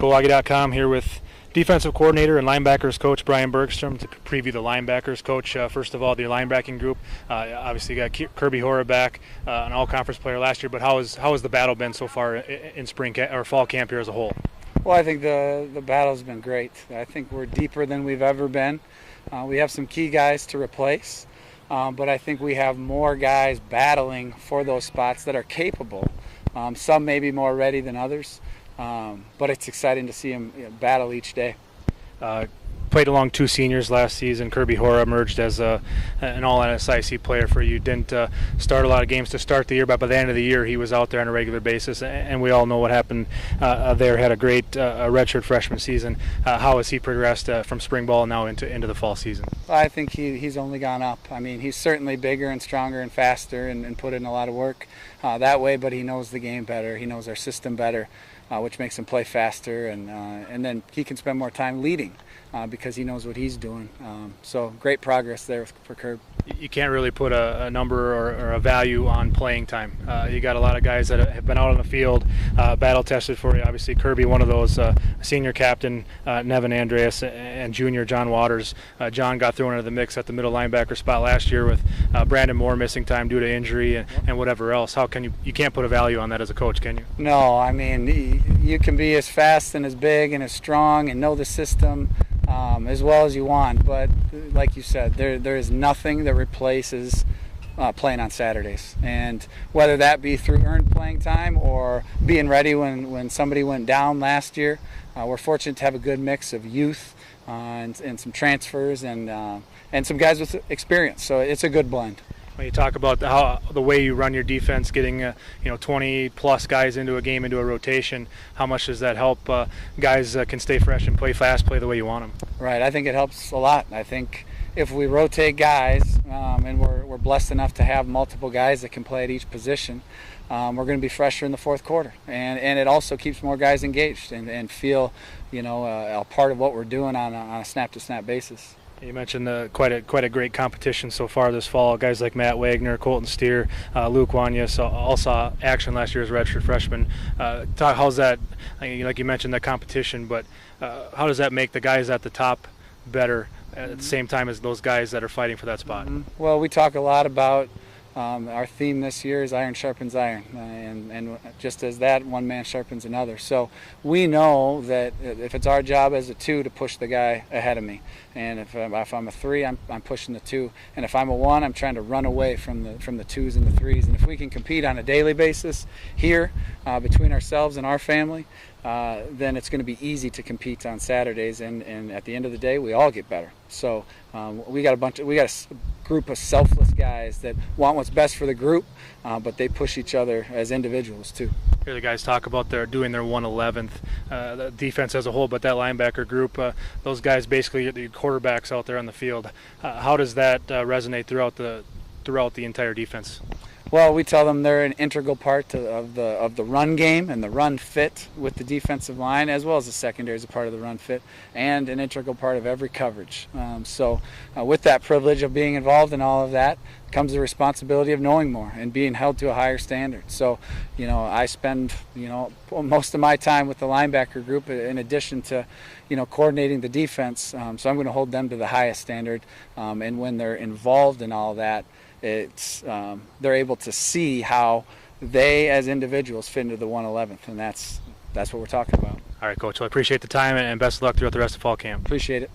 GoAugie.com here with defensive coordinator and linebackers coach Brian Bergstrom to preview the linebackers. Coach, first of all, the linebacking group. Obviously, you got Kirby Hora back, an all-conference player last year. But how has the battle been so far in spring or fall camp here as a whole? Well, I think the battle's been great. I think we're deeper than we've ever been. We have some key guys to replace, but I think we have more guys battling for those spots that are capable. Some may be more ready than others. But it's exciting to see him battle each day. Played along two seniors last season. Kirby Hora emerged as an all-NSIC player for you. Didn't start a lot of games to start the year, but by the end of the year he was out there on a regular basis, and we all know what happened there. Had a great redshirt freshman season. How has he progressed from spring ball now into the fall season? I think he's only gone up. I mean, he's certainly bigger and stronger and faster and put in a lot of work that way, but he knows the game better. He knows our system better, which makes him play faster, and then he can spend more time leading because he knows what he's doing. So great progress there for Kirby. You can't really put a number or a value on playing time. You got a lot of guys that have been out on the field, battle tested for you. Obviously, Kirby, one of those, senior captain Nevin Andreas and junior John Waters. John got thrown into the mix at the middle linebacker spot last year with Brandon Moore missing time due to injury and whatever else. How can you can't put a value on that as a coach, can you? No, I mean, you can be as fast and as big and as strong and know the system as well as you want, but like you said, there is nothing that replaces playing on Saturdays, and whether that be through earned playing time or being ready when somebody went down last year. We're fortunate to have a good mix of youth and some transfers and some guys with experience, so it's a good blend. When you talk about the way you run your defense, getting 20 plus guys into a game, into a rotation, how much does that help guys can stay fresh and play fast, play the way you want them? Right, I think it helps a lot. I think if we rotate guys, and we're blessed enough to have multiple guys that can play at each position, we're going to be fresher in the fourth quarter, and it also keeps more guys engaged and feel a part of what we're doing on a snap-to-snap basis. You mentioned quite a great competition so far this fall. Guys like Matt Wagner, Colton Steer, Luke Wanya all saw action last year as redshirt freshmen. How's that? Like you mentioned, that competition, but how does that make the guys at the top better at the same time as those guys that are fighting for that spot? Well, we talk a lot about our theme this year is iron sharpens iron, and just as that, one man sharpens another. So we know that if it's our job as a 2 to push the guy ahead of me, and if I'm a 3, I'm pushing the 2, and if I'm a 1, I'm trying to run away from the 2s and the 3s. And if we can compete on a daily basis here between ourselves and our family, then it's going to be easy to compete on Saturdays, and at the end of the day, we all get better. So we got a group of selfless guys that want what's best for the group, but they push each other as individuals too. Here the guys talk about doing their 1/11th, the defense as a whole, but that linebacker group, those guys basically are the quarterbacks out there on the field. How does that resonate throughout the entire defense? Well, we tell them they're an integral part of the run game and the run fit with the defensive line, as well as the secondary is a part of the run fit and an integral part of every coverage. So with that privilege of being involved in all of that comes the responsibility of knowing more and being held to a higher standard. So, I spend, most of my time with the linebacker group in addition to, coordinating the defense. So I'm going to hold them to the highest standard. And when they're involved in all that, they're able to see how they as individuals fit into the 1/11th, and that's what we're talking about. All right, Coach. Well, I appreciate the time and best of luck throughout the rest of fall camp. Appreciate it.